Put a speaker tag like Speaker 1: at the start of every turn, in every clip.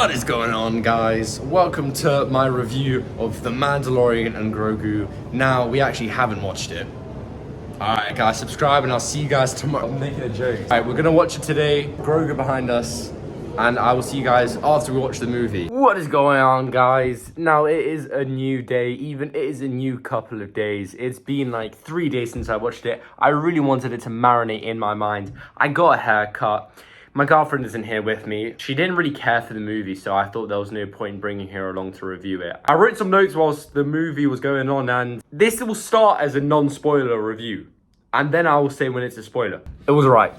Speaker 1: What is going on, guys? Welcome to my review of The Mandalorian and Grogu. Now, we actually haven't watched it. Alright guys, subscribe and I'll see you guys tomorrow. I'm making a joke. Alright, we're gonna watch it today. Grogu behind us. And I will see you guys after we watch the movie. What is going on, guys? Now, it is a new day. It is a new couple of days. It's been like 3 days since I watched it. I really wanted it to marinate in my mind. I got a haircut. My girlfriend isn't here with me. She didn't really care for the movie, so I thought there was no point in bringing her along to review it. I wrote some notes whilst the movie was going on, and this will start as a non-spoiler review. And then I will say when it's a spoiler. It was alright.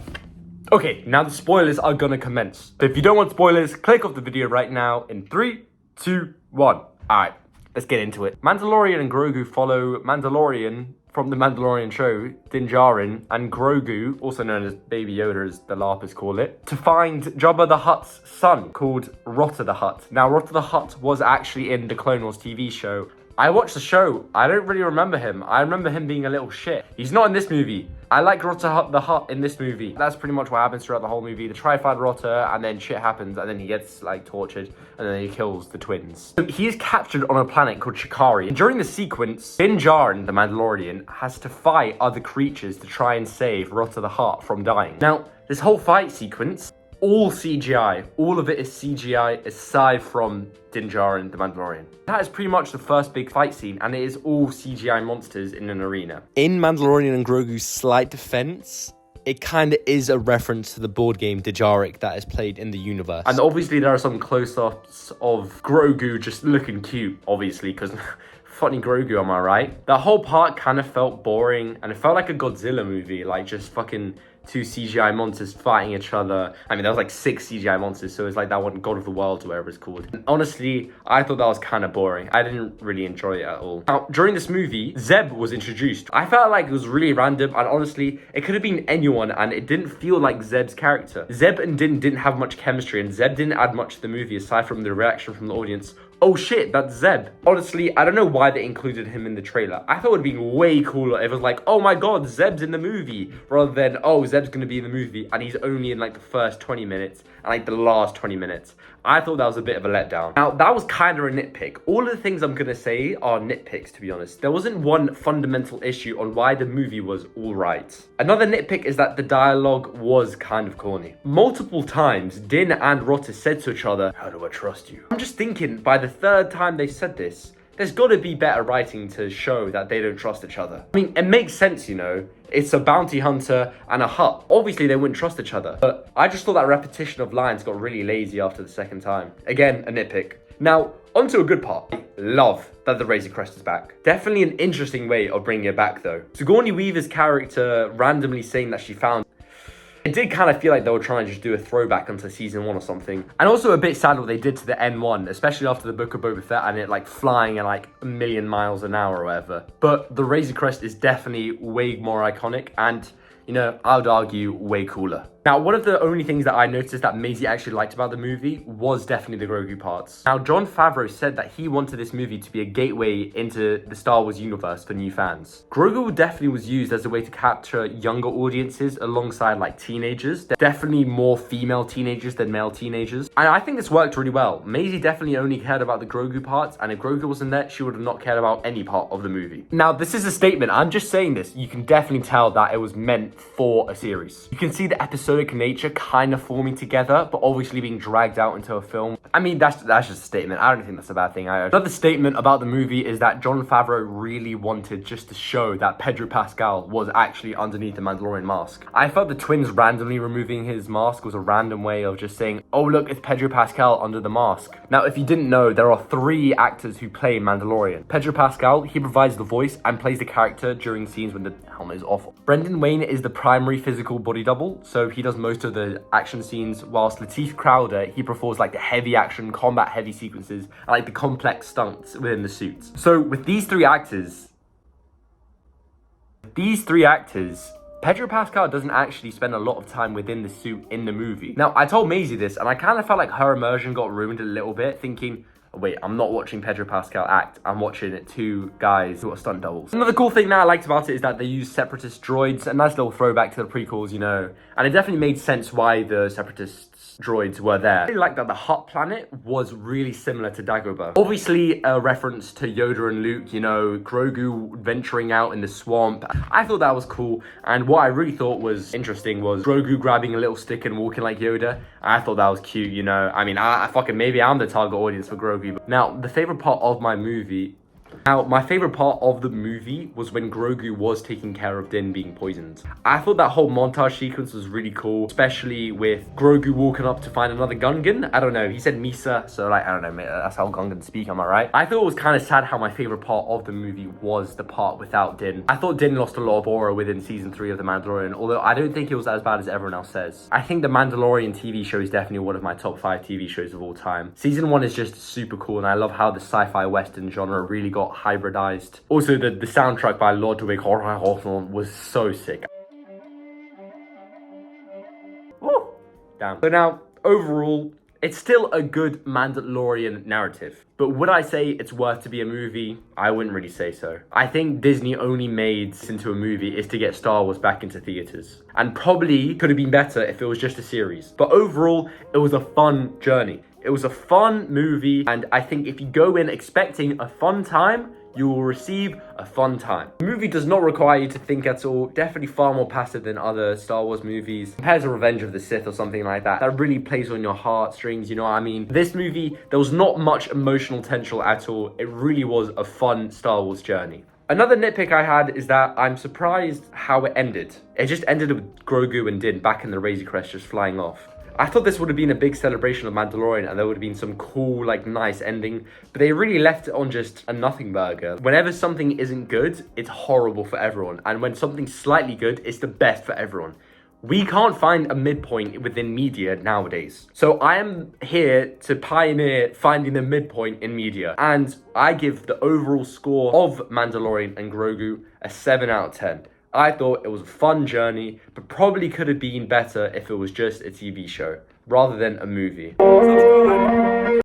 Speaker 1: Okay, now the spoilers are gonna commence. So if you don't want spoilers, click off the video right now in 3, 2, 1. Alright, let's get into it. Mandalorian and Grogu follow Mandalorian from the Mandalorian show, Din Djarin, and Grogu, also known as Baby Yoda as the LARPers call it, to find Jabba the Hutt's son, called Rotter the Hutt. Now, Rotter the Hutt was actually in the Clone Wars TV show. I watched the show. I don't really remember him. I remember him being a little shit. He's not in this movie. I like Rotter the Hutt in this movie. That's pretty much what happens throughout the whole movie. They try to find Rotter, and then shit happens, and then he gets, like, tortured, and then he kills the twins. So he is captured on a planet called Shikari. And during the sequence, Din Djarin, the Mandalorian, has to fight other creatures to try and save Rotter the Hutt from dying. Now, this whole fight sequence, all CGI. All of it is CGI aside from Din Djarin, the Mandalorian. That is pretty much the first big fight scene, and it is all CGI monsters in an arena. In Mandalorian and Grogu's slight defense, it kind of is a reference to the board game Dejaric that is played in the universe. And obviously there are some close-ups of Grogu just looking cute, obviously, because funny Grogu, am I right? That whole part kind of felt boring, and it felt like a Godzilla movie, like just fucking two CGI monsters fighting each other. I mean, there was like 6 CGI monsters, so it's like that one God of the World or whatever it's called. And honestly, I thought that was kind of boring. I didn't really enjoy it at all. Now, during this movie, Zeb was introduced. I felt like it was really random, and honestly, it could have been anyone, and it didn't feel like Zeb's character. Zeb and Din didn't have much chemistry, and Zeb didn't add much to the movie aside from the reaction from the audience. Oh shit, that's Zeb. Honestly, I don't know why they included him in the trailer. I thought it would be way cooler if it was like, oh my god, Zeb's in the movie, rather than, oh, Zeb's gonna be in the movie and he's only in like the first 20 minutes and like the last 20 minutes. I thought that was a bit of a letdown. Now, that was kind of a nitpick. All of the things I'm gonna say are nitpicks, to be honest. There wasn't one fundamental issue on why the movie was all right. Another nitpick is that the dialogue was kind of corny. Multiple times, Din and Rotter said to each other, how do I trust you? I'm just thinking, by the 3rd time they said this, there's got to be better writing to show that they don't trust each other. I mean, it makes sense, you know. It's a bounty hunter and a Hutt. Obviously, they wouldn't trust each other. But I just thought that repetition of lines got really lazy after the 2nd time. Again, a nitpick. Now, onto a good part. I love that the Razor Crest is back. Definitely an interesting way of bringing it back, though. Sigourney Weaver's character randomly saying that she found it did kind of feel like they were trying to just do a throwback onto season 1 or something. And also a bit sad what they did to the N1, especially after the Book of Boba Fett and it like flying at like 1,000,000 miles an hour or whatever. But the Razor Crest is definitely way more iconic and, you know, I would argue way cooler. Now, one of the only things that I noticed that Maisie actually liked about the movie was definitely the Grogu parts. Now, Jon Favreau said that he wanted this movie to be a gateway into the Star Wars universe for new fans. Grogu definitely was used as a way to capture younger audiences alongside like teenagers. Definitely more female teenagers than male teenagers. And I think this worked really well. Maisie definitely only cared about the Grogu parts, and if Grogu wasn't there, she would have not cared about any part of the movie. Now, this is a statement. I'm just saying this. You can definitely tell that it was meant for a series. You can see the episodic nature kind of forming together, but obviously being dragged out into a film. I mean, that's just a statement. I don't think that's a bad thing. Another statement about the movie is that Jon Favreau really wanted just to show that Pedro Pascal was actually underneath the Mandalorian mask. I felt the twins randomly removing his mask was a random way of just saying, oh look, it's Pedro Pascal under the mask. Now, if you didn't know, there are 3 actors who play Mandalorian. Pedro Pascal, he provides the voice and plays the character during scenes when the helmet is off. Brendan Wayne is the primary physical body double, so he does most of the action scenes, whilst Lateef Crowder, he performs like the heavy action, combat heavy sequences, and like the complex stunts within the suits. So with these three actors, Pedro Pascal doesn't actually spend a lot of time within the suit in the movie. Now, I told Maisie this, and I kind of felt like her immersion got ruined a little bit, thinking, wait, I'm not watching Pedro Pascal act. I'm watching 2 guys who are stunt doubles. Another cool thing that I liked about it is that they use separatist droids. A nice little throwback to the prequels, you know. And it definitely made sense why the separatists droids were there. I really like that the Hutt planet was really similar to Dagobah. Obviously, a reference to Yoda and Luke, you know, Grogu venturing out in the swamp. I thought that was cool, and what I really thought was interesting was Grogu grabbing a little stick and walking like Yoda. I thought that was cute, you know. I mean, I fucking, maybe I'm the target audience for Grogu. Now, my favorite part of the movie was when Grogu was taking care of Din being poisoned. I thought that whole montage sequence was really cool, especially with Grogu walking up to find another Gungan. I don't know, he said Misa, so like, I don't know, that's how Gungans speak, am I right? I thought it was kind of sad how my favorite part of the movie was the part without Din. I thought Din lost a lot of aura within season 3 of The Mandalorian, although I don't think it was as bad as everyone else says. I think The Mandalorian TV show is definitely one of my top 5 TV shows of all time. Season 1 is just super cool, and I love how the sci-fi western genre really got hybridized. Also, the soundtrack by Ludwig Göransson was so sick. Woo! Damn. So now, overall, it's still a good Mandalorian narrative. But would I say it's worth to be a movie? I wouldn't really say so. I think Disney only made this into a movie is to get Star Wars back into theaters. And probably could have been better if it was just a series. But overall, it was a fun journey. It was a fun movie, and I think if you go in expecting a fun time, you will receive a fun time. The movie does not require you to think at all, definitely far more passive than other Star Wars movies. Compared to Revenge of the Sith or something like that, that really plays on your heartstrings, you know what I mean? This movie, there was not much emotional tension at all. It really was a fun Star Wars journey. Another nitpick I had is that I'm surprised how it ended. It just ended with Grogu and Din back in the Razor Crest just flying off. I thought this would have been a big celebration of Mandalorian and there would have been some cool, like, nice ending, but they really left it on just a nothing burger. Whenever something isn't good, it's horrible for everyone, and when something's slightly good, it's the best for everyone. We can't find a midpoint within media nowadays. So I am here to pioneer finding the midpoint in media, and I give the overall score of Mandalorian and Grogu a 7 out of 10. I thought it was a fun journey, but probably could have been better if it was just a TV show, rather than a movie.